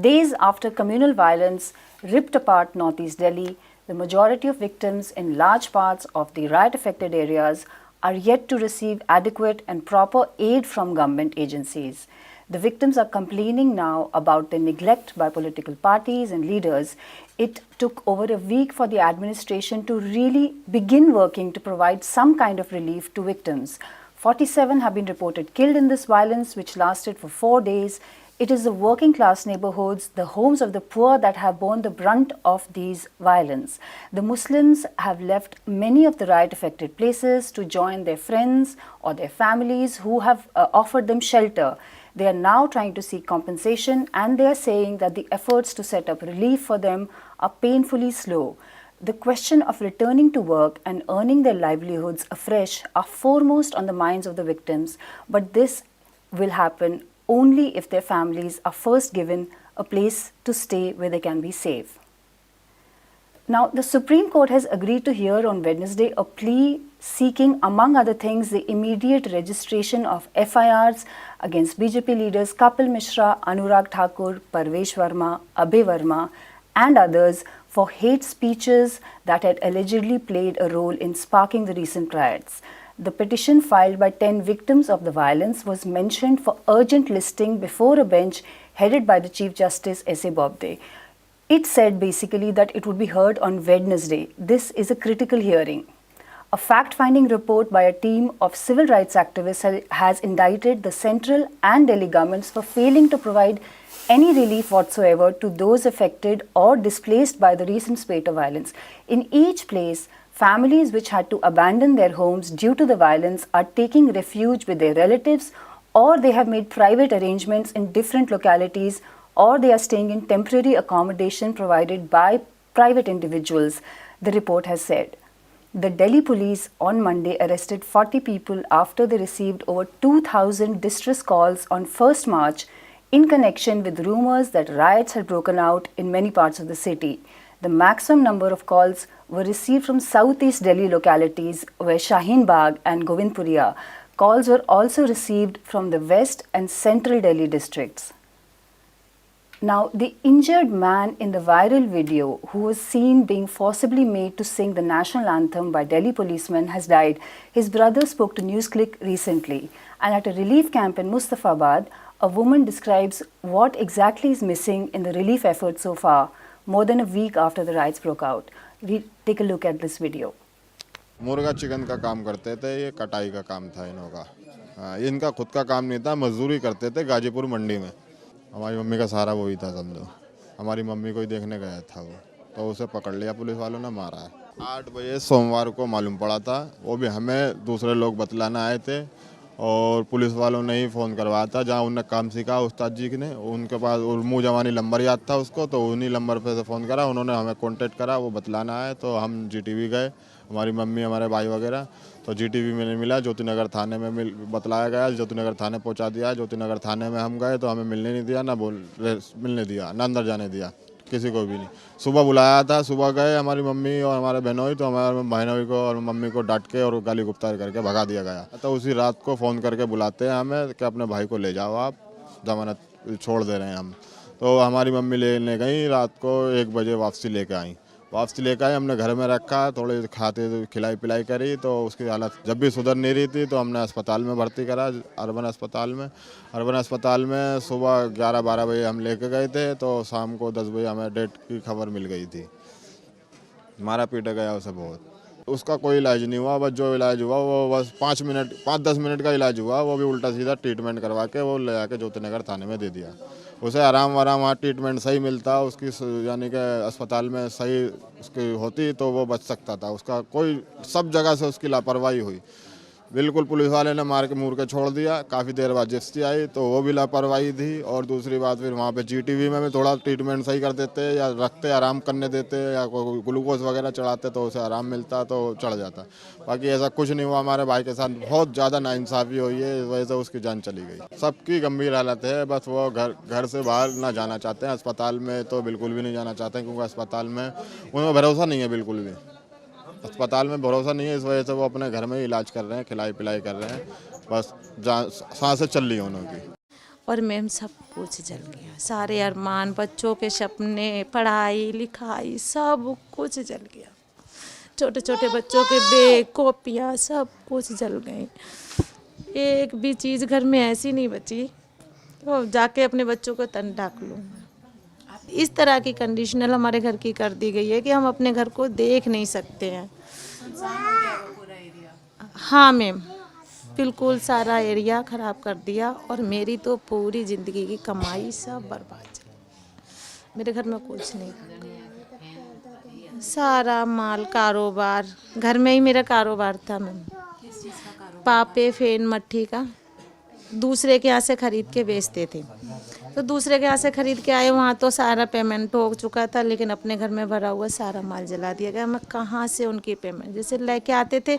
Days after communal violence ripped apart northeast Delhi, the majority of victims in large parts of the riot-affected areas are yet to receive adequate and proper aid from government agencies. The victims are complaining now about the neglect by political parties and leaders. It took over a week for the administration to really begin working to provide some kind of relief to victims. 47 have been reported killed in this violence, which lasted for 4 days. It is the working class neighborhoods, the homes of the poor, that have borne the brunt of these violence. The Muslims have left many of the riot affected places to join their friends or their families who have offered them shelter. They are now trying to seek compensation, and they are saying that the efforts to set up relief for them are painfully slow. The question of returning to work and earning their livelihoods afresh are foremost on the minds of the victims, but this will happen only if their families are first given a place to stay where they can be safe. Now, the Supreme Court has agreed to hear on Wednesday a plea seeking, among other things, the immediate registration of FIRs against BJP leaders Kapil Mishra, Anurag Thakur, Parvesh Verma, Abhay Verma, and others for hate speeches that had allegedly played a role in sparking the recent riots. The petition filed by 10 victims of the violence was mentioned for urgent listing before a bench headed by the Chief Justice S.A. Bobde. It said basically that it would be heard on Wednesday. This is a critical hearing. A fact-finding report by a team of civil rights activists has indicted the central and Delhi governments for failing to provide any relief whatsoever to those affected or displaced by the recent spate of violence. In each place, families which had to abandon their homes due to the violence are taking refuge with their relatives, or they have made private arrangements in different localities, or they are staying in temporary accommodation provided by private individuals, the report has said. The Delhi police on Monday arrested 40 people after they received over 2,000 distress calls on 1st March in connection with rumors that riots had broken out in many parts of the city. The maximum number of calls were received from southeast Delhi localities where Shaheen Bagh and Govindpuria. Calls were also received from the west and central Delhi districts. Now, the injured man in the viral video, who was seen being forcibly made to sing the national anthem by Delhi policemen, has died. His brother spoke to NewsClick recently, and at a relief camp in Mustafabad, a woman describes what exactly is missing in the relief effort so far, more than a week after the riots broke out. Take a look at this video. मुर्गा chicken का काम करते थे, ये कटाई का काम था इनका। इनका खुद का काम नहीं था, मजदूरी करते थे गाजीपुर मंडी में। हमारी मम्मी का सहारा वही था समझो। हमारी मम्मी को ही देखने गया था वो, तो उसे पकड़ लिया पुलिस वालों ने, मारा है। 8 बजे सोमवार को मालूम पड़ा था, वो भी हमें दूसरे लोग बतलाने आए थे और पुलिस वालों ने ही फ़ोन करवाया था। जहाँ उनने काम सीखा उस्ताद जी ने, उनके पास मुँह जवानी नंबर याद था उसको, तो उन्हीं नंबर पे से फ़ोन करा, उन्होंने हमें कॉन्टेक्ट करा, वो बतलाना आए। तो हम GTV गए, हमारी मम्मी हमारे भाई वगैरह, तो GTV में नहीं मिला, ज्योतिनगर थाने में बतलाया गया, ज्योतिनगर थाने पहुंचा दिया। ज्योतिनगर थाने में हम गए तो हमें मिलने नहीं दिया, ना मिलने दिया, ना अंदर जाने दिया, किसी को भी नहीं। सुबह बुलाया था, सुबह गए, हमारी मम्मी और हमारे बहनोई, तो हमारे बहनोई को और मम्मी को डांट के और गाली गुप्तार करके भगा दिया गया। तो उसी रात को फ़ोन करके बुलाते हैं हमें कि अपने भाई को ले जाओ, आप जमानत छोड़ दे रहे हैं हम। तो हमारी मम्मी लेने गई, रात को 1 बजे वापसी लेकर आई। हमने घर में रखा, थोड़ी खाते खिलाई पिलाई करी, तो उसकी हालत जब भी सुधर नहीं रही थी तो हमने अस्पताल में भर्ती करा, अर्बन अस्पताल में सुबह 11-12 बजे हम लेके गए थे, तो शाम को 10 बजे हमें डेट की खबर मिल गई थी। मारा पीटा गया उसे बहुत। उसका कोई इलाज नहीं हुआ, बस जो इलाज हुआ वो बस 5-10 मिनट का इलाज हुआ, वो भी उल्टा सीधा ट्रीटमेंट करवा के वो ले जाके ज्योतिनगर थाने में दे दिया। उसे आराम वहाँ ट्रीटमेंट सही मिलता, उसकी यानी कि अस्पताल में सही उसकी होती तो वो बच सकता था। उसका कोई सब जगह से उसकी लापरवाही हुई, बिल्कुल पुलिस वाले ने मार के मुड़ के छोड़ दिया। काफ़ी देर बाद जिप्सी आई तो वो भी लापरवाही थी। और दूसरी बात, फिर वहाँ पे GTV में भी थोड़ा ट्रीटमेंट सही कर देते या रखते, आराम करने देते, या ग्लूकोज वगैरह चढ़ाते तो उसे आराम मिलता तो चढ़ जाता। बाकी ऐसा कुछ नहीं हुआ। हमारे भाई के साथ बहुत ज़्यादा नाइंसाफ़ी हुई है, इस वजह से उसकी जान चली गई। सबकी गंभीर हालत है, बस वो घर से बाहर ना जाना चाहते हैं। अस्पताल में तो बिल्कुल भी नहीं जाना चाहते हैं, क्योंकि अस्पताल में उनमें भरोसा नहीं है, बिल्कुल भी अस्पताल में भरोसा नहीं है। इस वजह से वो अपने घर में ही इलाज कर रहे हैं, खिलाई पिलाई कर रहे हैं, बस सांसें चल रही हैं उनकी। और मैम सब कुछ जल गया, सारे अरमान, बच्चों के सपने, पढ़ाई लिखाई सब कुछ जल गया। छोटे छोटे बच्चों के बैग, कॉपियाँ सब कुछ जल गई। एक भी चीज़ घर में ऐसी नहीं बची तो जाके अपने बच्चों को तन ढाक लूँ। इस तरह की कंडीशनल हमारे घर की कर दी गई है कि हम अपने घर को देख नहीं सकते हैं। हाँ मैम, बिल्कुल सारा एरिया ख़राब कर दिया और मेरी तो पूरी ज़िंदगी की कमाई सब बर्बाद चली। मेरे घर में कुछ नहीं, सारा माल, कारोबार, घर में ही मेरा कारोबार था मैम। पापे फेन मट्ठी का दूसरे के यहाँ से ख़रीद के बेचते थे, तो दूसरे के यहाँ से ख़रीद के आए, वहाँ तो सारा पेमेंट हो चुका था, लेकिन अपने घर में भरा हुआ सारा माल जला दिया गया। मैं कहाँ से उनकी पेमेंट, जैसे लेके आते थे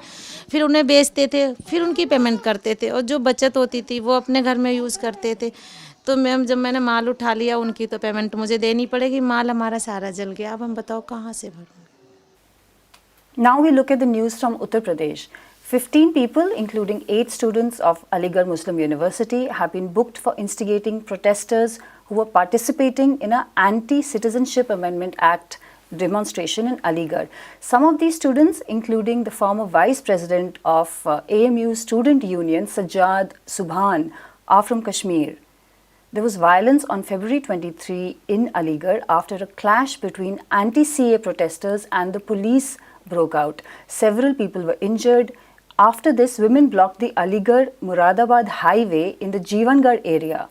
फिर उन्हें बेचते थे, फिर उनकी पेमेंट करते थे, और जो बचत होती थी वो अपने घर में यूज़ करते थे। तो मैम जब मैंने माल उठा लिया, उनकी तो पेमेंट मुझे देनी पड़ेगी, माल हमारा सारा जल गया। अब हम बताओ कहाँ से भरूँ। Now we look at the news from Uttar Pradesh. 15 people, including 8 students of Aligarh Muslim University, have been booked for instigating protesters who were participating in an Anti-Citizenship Amendment Act demonstration in Aligarh. Some of these students, including the former Vice President of AMU Student Union, Sajjad Subhan, are from Kashmir. There was violence on February 23 in Aligarh after a clash between anti-CA protesters and the police broke out. Several people were injured. After this, women blocked the Aligarh-Muradabad highway in the Jivangarh area.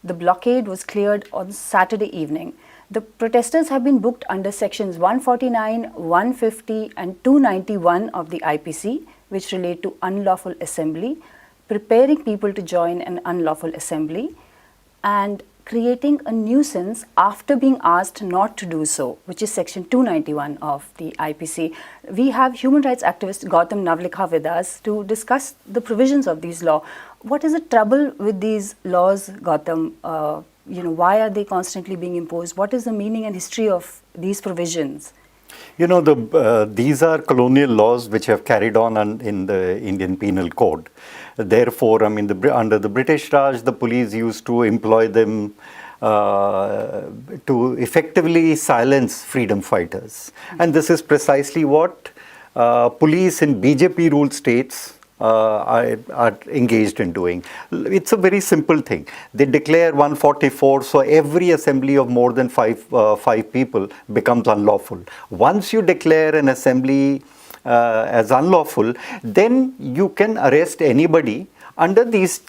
The blockade was cleared on Saturday evening. The protesters have been booked under sections 149, 150 and 291 of the IPC, which relate to unlawful assembly, preparing people to join an unlawful assembly, and creating a nuisance after being asked not to do so, which is section 291 of the IPC. We have human rights activist Gautam Navlikha with us to discuss the provisions of these laws. What is the trouble with these laws, Gautam? Why are they constantly being imposed? What is the meaning and history of these provisions? These are colonial laws which have carried on in the Indian Penal Code. Therefore, under the British Raj, the police used to employ them to effectively silence freedom fighters. And this is precisely what police in BJP-ruled states are engaged in doing. It's a very simple thing. They declare 144, so every assembly of more than five people becomes unlawful. Once you declare an assembly as unlawful, then you can arrest anybody under these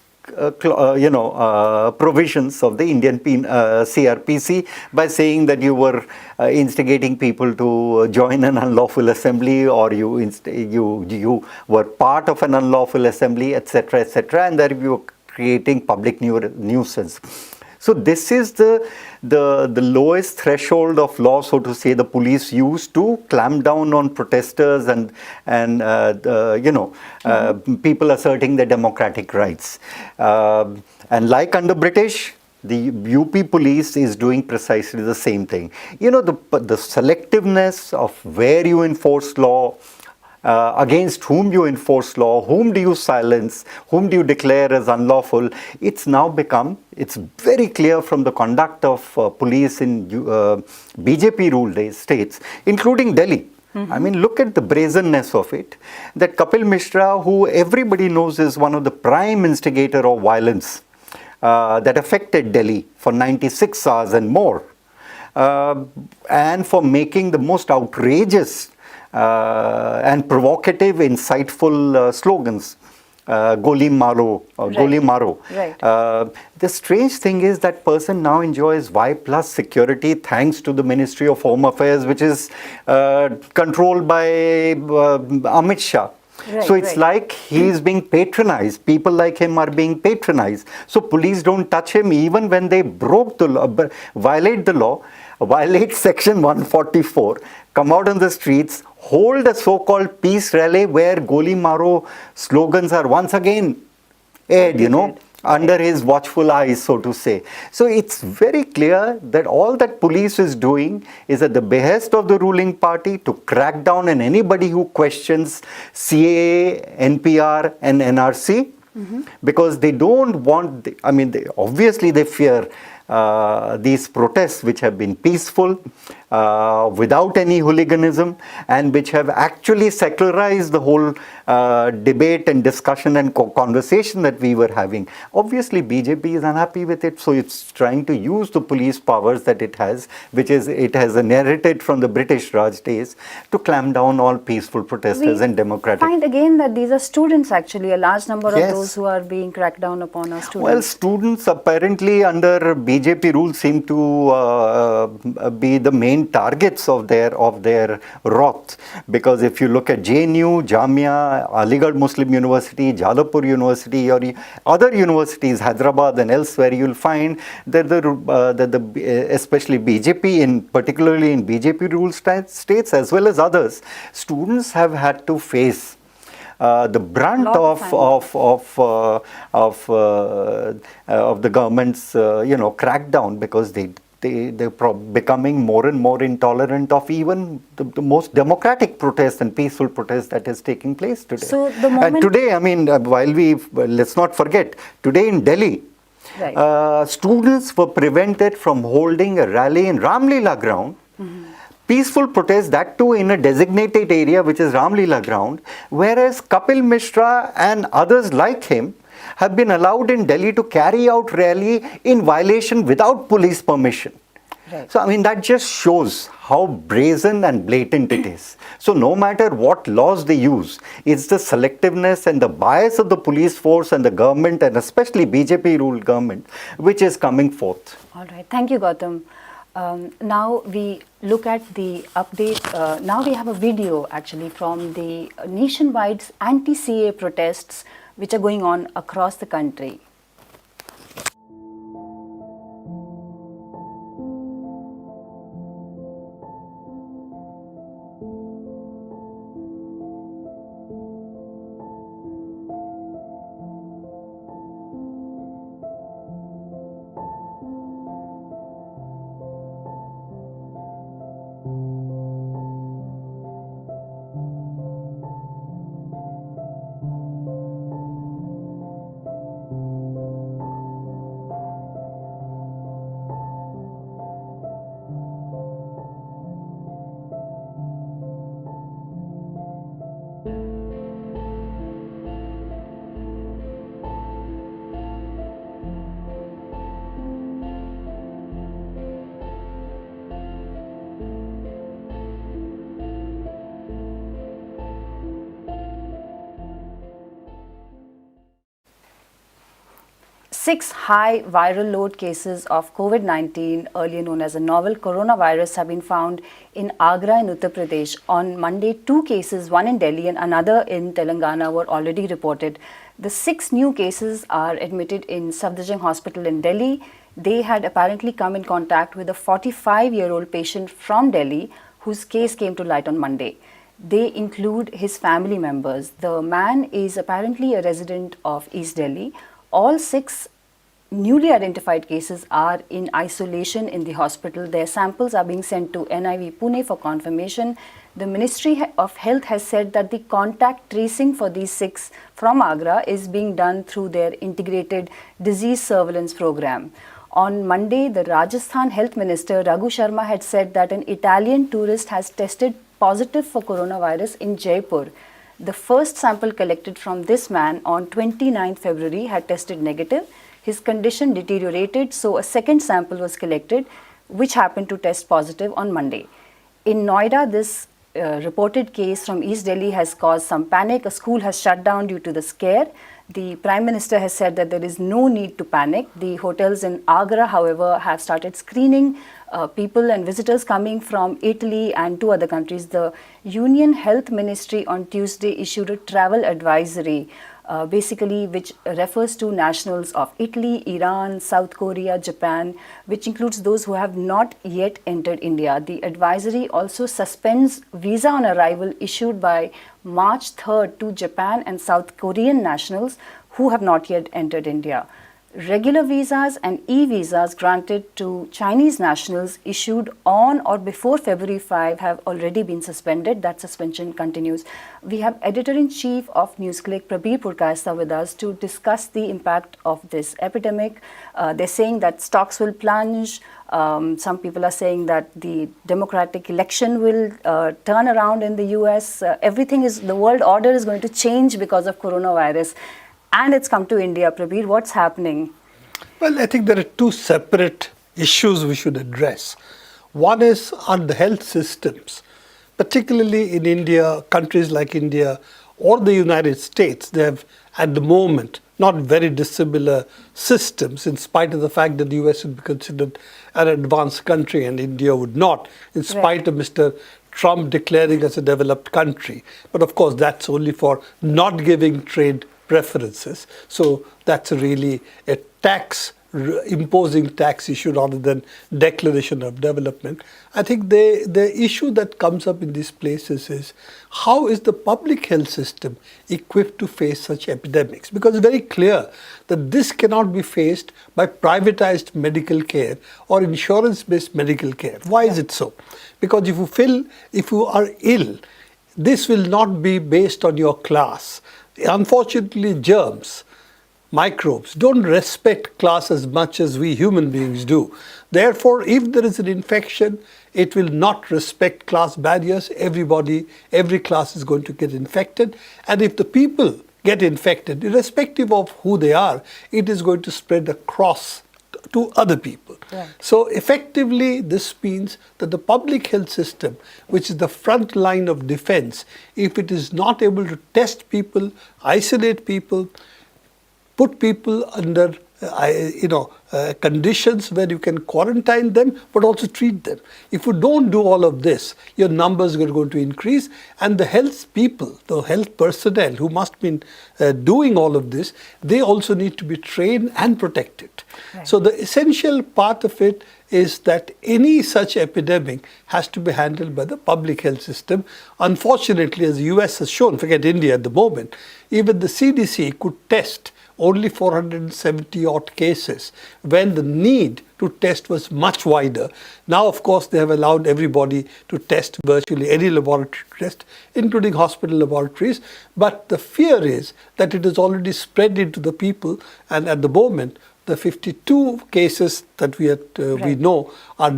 provisions of the Indian CRPC by saying that you were instigating people to join an unlawful assembly, or you were part of an unlawful assembly, etc., etc., and that you were creating public nuisance. So this is the lowest threshold of law, so to say, the police use to clamp down on protesters and people asserting their democratic rights. And like under British, the UP police is doing precisely the same thing. The selectiveness of where you enforce law, against whom you enforce law, whom do you silence, whom do you declare as unlawful, it's very clear from the conduct of police in BJP-ruled states, including Delhi. Look at the brazenness of it, that Kapil Mishra, who everybody knows is one of the prime instigator of violence that affected Delhi for 96 hours and more, and for making the most outrageous and provocative, insightful slogans. Goli Maro, Goli Maro. Right. The strange thing is that person now enjoys Y+ security thanks to the Ministry of Home Affairs, which is controlled by Amit Shah. Right, so it's like he is being patronized. People like him are being patronized. So police don't touch him even when they broke the law, violate the law, violate section 144, come out on the streets, hold a so-called peace rally where Goli Maro slogans are once again aired, under his watchful eyes, so to say. So it's very clear that all that police is doing is at the behest of the ruling party to crack down on anybody who questions CAA, NPR and NRC, because they don't want, obviously they fear these protests which have been peaceful, without any hooliganism, and which have actually secularized the whole debate and discussion and conversation that we were having. Obviously, BJP is unhappy with it, so it's trying to use the police powers that it has, which is it has inherited from the British Raj days, to clamp down all peaceful protesters and democratic. Find again that these are students actually, a large number Yes. of those who are being cracked down upon are students. Well, students apparently under BJP rule seem to be the main targets of their wrath, because if you look at JNU, Jamia, Aligarh Muslim University, Jalapur University, or other universities, Hyderabad and elsewhere, you'll find that especially BJP, particularly in BJP ruled states as well as others, students have had to face the brunt of the government's crackdown, because they're becoming more and more intolerant of even the most democratic protest and peaceful protest that is taking place today. So the moment, and today, let's not forget, today in Delhi, right, students were prevented from holding a rally in Ramlila ground. Peaceful protest, that too in a designated area which is Ramlila ground, whereas Kapil Mishra and others like him have been allowed in Delhi to carry out rally in violation without police permission. right. So, that just shows how brazen and blatant it is. So, no matter what laws they use, it's the selectiveness and the bias of the police force and the government, and especially BJP-ruled government, which is coming forth. All right. Thank you, Gautam. Now we look at the update. Now we have a video actually from the nationwide anti-CA protests which are going on across the country. Six high viral load cases of COVID-19, earlier known as a novel coronavirus, have been found in Agra in Uttar Pradesh. On Monday, 2 cases, one in Delhi and another in Telangana, were already reported. The 6 new cases are admitted in Safdarjung Hospital in Delhi. They had apparently come in contact with a 45-year-old patient from Delhi whose case came to light on Monday. They include his family members. The man is apparently a resident of East Delhi. All 6 newly identified cases are in isolation in the hospital. Their samples are being sent to NIV Pune for confirmation. The Ministry of Health has said that the contact tracing for these 6 from Agra is being done through their integrated disease surveillance program. On Monday, the Rajasthan Health Minister Raghu Sharma had said that an Italian tourist has tested positive for coronavirus in Jaipur. The first sample collected from this man on 29 February had tested negative. His condition deteriorated, so a second sample was collected, which happened to test positive on Monday. In Noida, this reported case from East Delhi has caused some panic. A school has shut down due to the scare. The Prime Minister has said that there is no need to panic. The hotels in Agra, however, have started screening people and visitors coming from Italy and 2 other countries. The Union Health Ministry on Tuesday issued a travel advisory, basically which refers to nationals of Italy, Iran, South Korea, Japan, which includes those who have not yet entered India. The advisory also suspends visa on arrival issued by March 3rd to Japan and South Korean nationals who have not yet entered India. Regular visas and e-visas granted to Chinese nationals issued on or before February 5 have already been suspended. That suspension continues. We have Editor-in-Chief of NewsClick, Prabir Purkayastha, with us to discuss the impact of this epidemic. They're saying that stocks will plunge. Some people are saying that the democratic election will turn around in the US. The world order is going to change because of coronavirus. And it's come to India. Prabir, what's happening? Well, I think there are two separate issues we should address. One is on the health systems, particularly in India, countries like India or the United States. They have, at the moment, not very dissimilar systems, in spite of the fact that the US would be considered an advanced country and India would not, in spite of Mr. Trump declaring us a developed country. But of course, that's only for not giving trade preferences. So that's really a imposing tax issue rather than declaration of development. I think the issue that comes up in these places is how is the public health system equipped to face such epidemics? Because it's very clear that this cannot be faced by privatized medical care or insurance-based medical care. Why is it so? Because if you are ill, this will not be based on your class. Unfortunately, germs, microbes don't respect class as much as we human beings do. Therefore, if there is an infection, it will not respect class barriers. Every class is going to get infected. And if the people get infected, irrespective of who they are, it is going to spread across to other people. Right. So effectively, this means that the public health system, which is the front line of defense, if it is not able to test people, isolate people, put people under conditions where you can quarantine them, but also treat them. If you don't do all of this, your numbers are going to increase, and the health people, the health personnel who must be doing all of this, they also need to be trained and protected. Right. So the essential part of it is that any such epidemic has to be handled by the public health system. Unfortunately, as the US has shown, forget India at the moment, even the CDC could test only 470 odd cases when the need to test was much wider. Now, of course, they have allowed everybody to test virtually any laboratory test, including hospital laboratories. But the fear is that it has already spread into the people, and at the moment, the 52 cases that we know are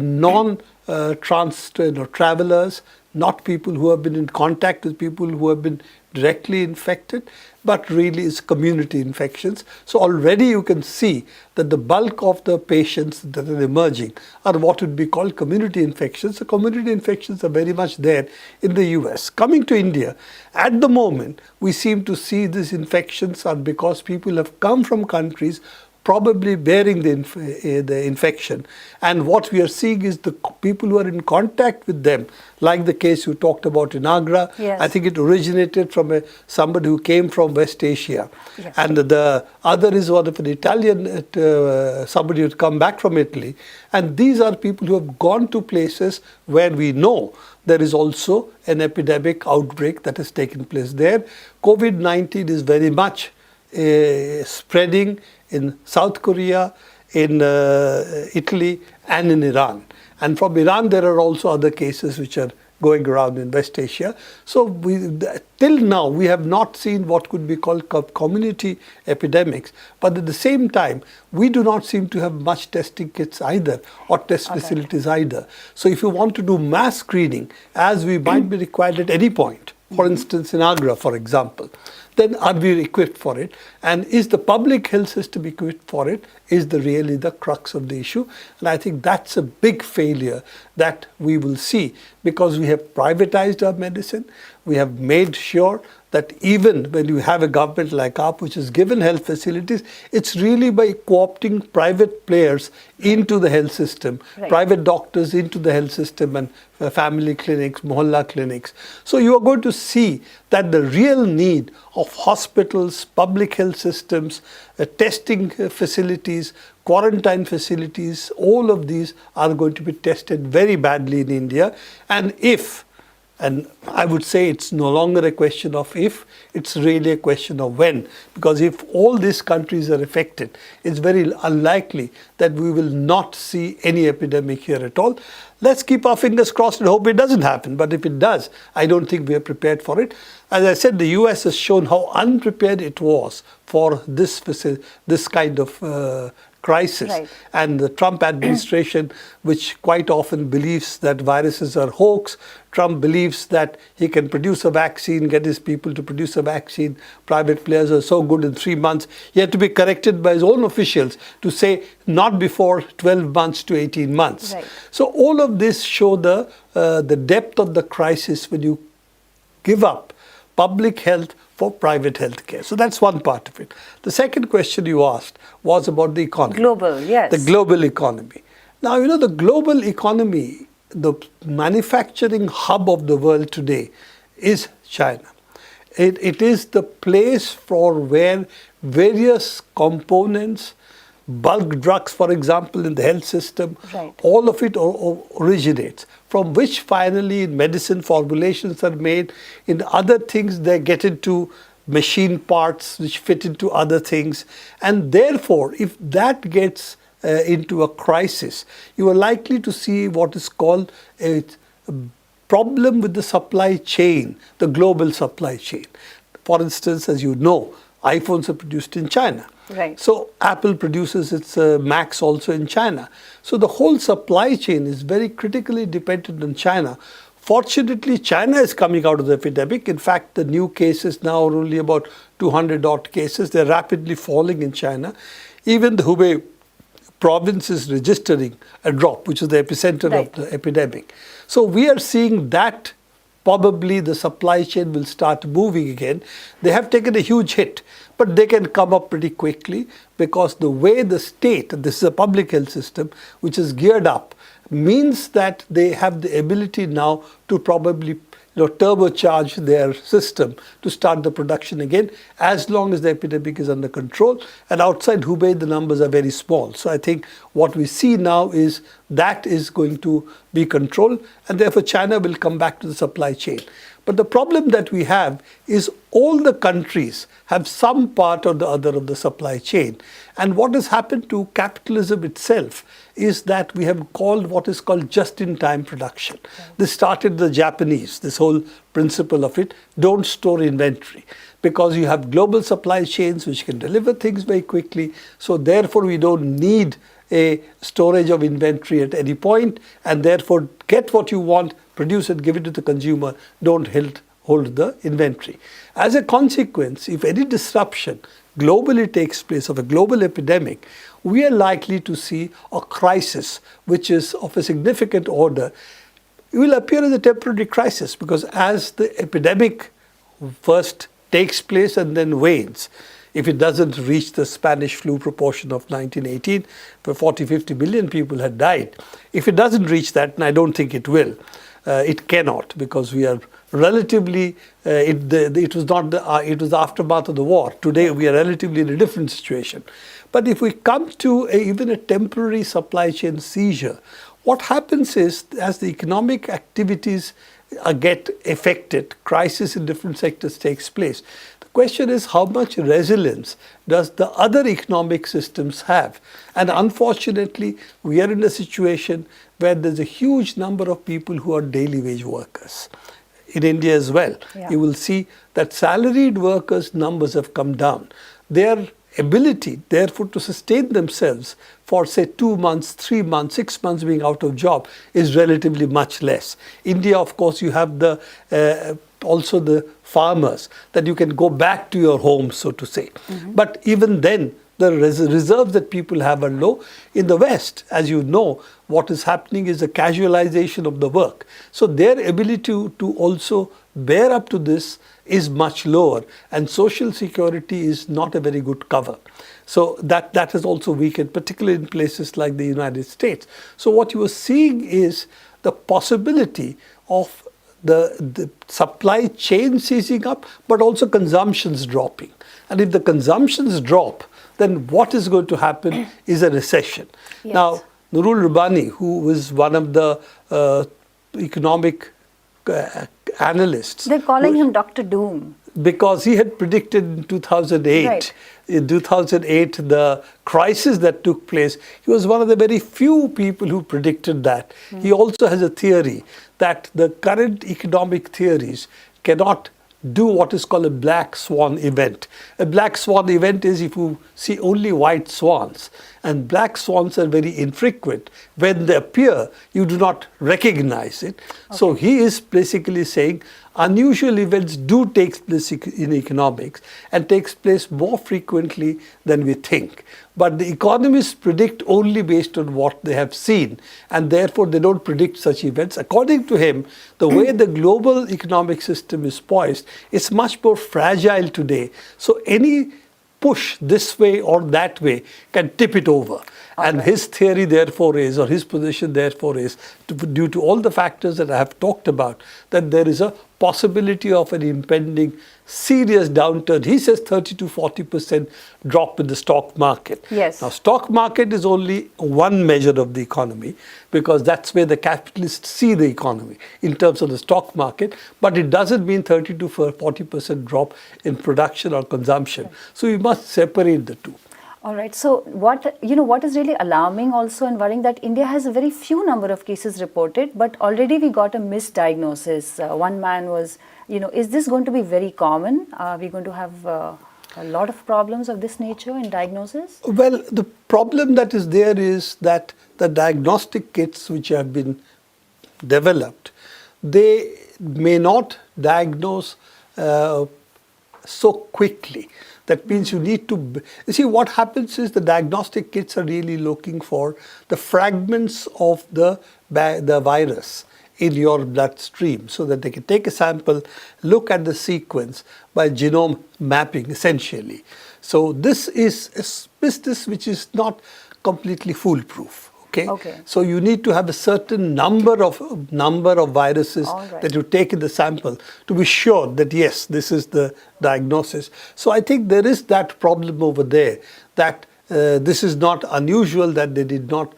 travelers, not people who have been in contact with people who have been directly infected, but really is community infections. So already you can see that the bulk of the patients that are emerging are what would be called community infections. The community infections are very much there in the US. Coming to India, at the moment, we seem to see these infections are because people have come from countries probably bearing the infection. And what we are seeing is the people who are in contact with them, like the case you talked about in Agra. Yes. I think it originated from somebody who came from West Asia. Yes. And the other is one of an Italian, somebody who had come back from Italy. And these are people who have gone to places where we know there is also an epidemic outbreak that has taken place there. COVID-19 is very much spreading in South Korea, in Italy, and in Iran. And from Iran, there are also other cases which are going around in West Asia. So till now, we have not seen what could be called community epidemics. But at the same time, we do not seem to have much testing kits either, or test facilities either. So if you want to do mass screening, as we might be required at any point, for instance, in Agra, for example, then are we equipped for it? And is the public health system equipped for it? Is really the crux of the issue? And I think that's a big failure that we will see, because we have privatized our medicine. We have made sure that even when you have a government like ours, which has given health facilities, it's really by co-opting private players into the health system, private doctors into the health system, and family clinics, mohalla clinics. So you are going to see that the real need of hospitals, public health systems, testing facilities, quarantine facilities, all of these are going to be tested very badly in India. And if And I would say it's no longer a question of if, it's really a question of when. Because if all these countries are affected, it's very unlikely that we will not see any epidemic here at all. Let's keep our fingers crossed and hope it doesn't happen. But if it does, I don't think we are prepared for it. As I said, the US has shown how unprepared it was for this kind of crisis. Right. And the Trump administration, which quite often believes that viruses are hoax, Trump believes that he can produce a vaccine, get his people to produce a vaccine. Private players are so good in 3 months. He had to be corrected by his own officials to say not before 12 months to 18 months. Right. So all of this show the depth of the crisis when you give up public health for private health care. So that's one part of it. The second question you asked was about the economy. Global, yes. The global economy. Now, you know, the global economy, the manufacturing hub of the world today is China. It is the place for where various components, bulk drugs, for example, in the health system, Right. all of it originates, from which finally medicine formulations are made. In other things, they get into machine parts which fit into other things. And therefore, if that gets into a crisis, you are likely to see what is called a problem with the supply chain, the global supply chain. For instance, as you know, iPhones are produced in China. Right. So Apple produces its Macs also in China. So the whole supply chain is very critically dependent on China. Fortunately, China is coming out of the epidemic. In fact, the new cases now are only about 200 odd cases. They're rapidly falling in China. Even the Hubei province is registering a drop, which is the epicenter Right. of the epidemic. So we are seeing that probably the supply chain will start moving again. They have taken a huge hit, but they can come up pretty quickly because the way the state, this is a public health system, which is geared up, means that they have the ability now to probably turbocharge their system to start the production again, as long as the epidemic is under control. And outside Hubei, the numbers are very small. So I think what we see now is that is going to be controlled, and therefore China will come back to the supply chain. But the problem that we have is all the countries have some part or the other of the supply chain. And what has happened to capitalism itself is that we have called what is called just-in-time production. This started the Japanese, this whole principle of it, don't store inventory. Because you have global supply chains which can deliver things very quickly. So therefore we don't need a storage of inventory at any point, and therefore get what you want, produce it, give it to the consumer, don't hold the inventory. As a consequence, if any disruption globally takes place of a global epidemic, we are likely to see a crisis which is of a significant order. It will appear as a temporary crisis because as the epidemic first takes place and then wanes, if it doesn't reach the Spanish flu proportion of 1918, where 40-50 million people had died, if it doesn't reach that, and I don't think it will, it cannot, because we are relatively, it was the aftermath of the war. Today we are relatively in a different situation. But if we come to even a temporary supply chain seizure, what happens is as the economic activities get affected, crisis in different sectors takes place. The question is how much resilience does the other economic systems have? And unfortunately, we are in a situation where there's a huge number of people who are daily wage workers. In India as well, you will see that salaried workers' numbers have come down. Their ability, therefore, to sustain themselves for, say, 2 months, 3 months, 6 months being out of job is relatively much less. India, of course, you have the also the farmers, that you can go back to your home, so to say. But even then, the reserves that people have are low. In the West, as you know, what is happening is a casualization of the work. So their ability to also bear up to this is much lower, and social security is not a very good cover. So that has also weakened, particularly in places like the United States. So what you are seeing is the possibility of the supply chain seizing up, but also consumptions dropping. And if the consumptions drop, then what is going to happen is a recession. Yes. Now, Nurul Rubani, who was one of the economic analysts. They're calling him Dr. Doom. Because he had predicted in 2008, Right. in 2008, the crisis that took place. He was one of the very few people who predicted that. He also has a theory that the current economic theories cannot do what is called a black swan event. A black swan event is if you see only white swans, and black swans are very infrequent. When they appear, you do not recognize it. So he is basically saying unusual events do take place in economics and takes place more frequently than we think. But the economists predict only based on what they have seen, and therefore they don't predict such events. According to him, the way the global economic system is poised, it's much more fragile today. So any push this way or that way can tip it over. And his theory therefore is, or his position therefore is, due to all the factors that I have talked about, that there is a possibility of an impending serious downturn. He says 30 to 40% drop in the stock market. Yes. Now, stock market is only one measure of the economy, because that's where the capitalists see the economy in terms of the stock market, but it doesn't mean 30 to 40% drop in production or consumption. So we must separate the two. All right. So what is really alarming also and worrying, that India has a very few number of cases reported, but already we got a misdiagnosis. One man was, is this going to be very common? Are we going to have a lot of problems of this nature in diagnosis? Well, the problem that is there is that the diagnostic kits which have been developed, they may not diagnose so quickly. That means you need to, you see, what happens is the diagnostic kits are really looking for the fragments of the virus in your bloodstream, so that they can take a sample, look at the sequence by genome mapping, essentially. So this is a business which is not completely foolproof. Okay. So you need to have a certain number of viruses that you take in the sample to be sure that yes, this is the diagnosis. So I think there is that problem over there, that this is not unusual that they did not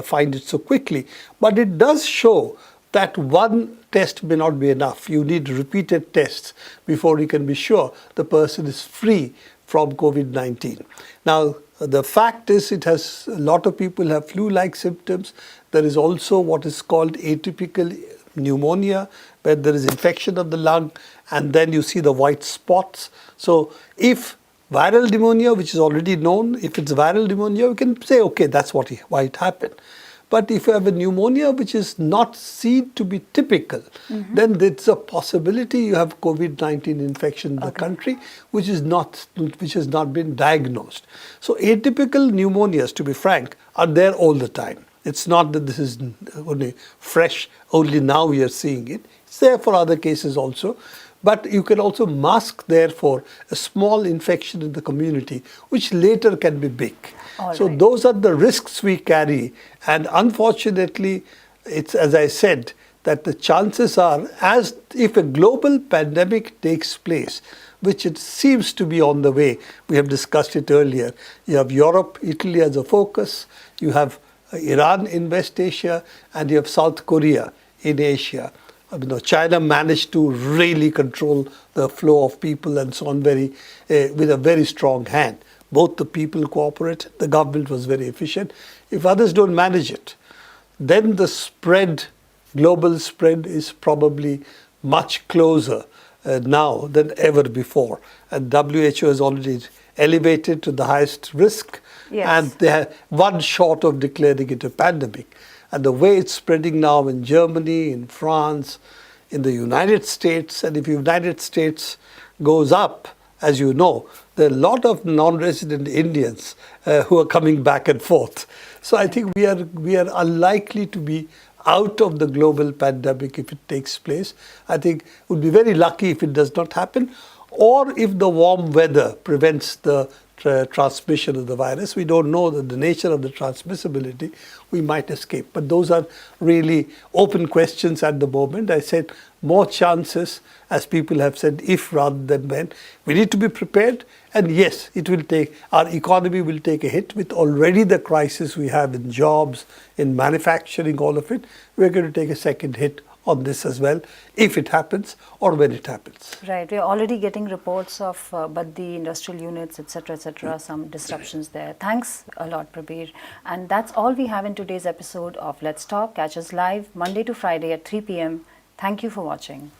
find it so quickly. But it does show that one test may not be enough. You need repeated tests before you can be sure the person is free from COVID-19. Now, the fact is, it has a lot of people have flu-like symptoms. There is also what is called atypical pneumonia, where there is infection of the lung, and then you see the white spots. So if viral pneumonia, which is already known, if it's viral pneumonia, we can say, okay, that's why it happened. But if you have a pneumonia which is not seen to be typical, then there's a possibility you have COVID-19 infection in the country, which has not been diagnosed. So atypical pneumonias, to be frank, are there all the time. It's not that this is only fresh, only now we are seeing it. It's there for other cases also. But you can also mask, therefore, a small infection in the community, which later can be big. So those are the risks we carry. And unfortunately, it's, as I said, that the chances are, as if a global pandemic takes place, which it seems to be on the way, we have discussed it earlier. You have Europe, Italy as a focus, you have Iran in West Asia, and you have South Korea in Asia. China managed to really control the flow of people and so on with a very strong hand. Both the people cooperated, the government was very efficient. If others don't manage it, then the spread, global spread, is probably much closer now than ever before. And WHO has already elevated to the highest risk, and they are one short of declaring it a pandemic. And the way it's spreading now in Germany, in France, in the United States, and if the United States goes up, as you know, there are a lot of non-resident Indians who are coming back and forth. So I think we are unlikely to be out of the global pandemic if it takes place. I think it would be very lucky if it does not happen, or if the warm weather prevents the transmission of the virus. We don't know the nature of the transmissibility. We might escape. But those are really open questions at the moment. I said more chances, as people have said, if rather than when. We need to be prepared. And yes, it will take, our economy will take a hit with already the crisis we have in jobs, in manufacturing, all of it. We're going to take a second hit on this as well, if it happens or when it happens. Right, we are already getting reports of Baddi industrial units, etc., some disruptions there. Thanks a lot, Prabir. And that's all we have in today's episode of Let's Talk. Catch us live Monday to Friday at 3 p.m. Thank you for watching.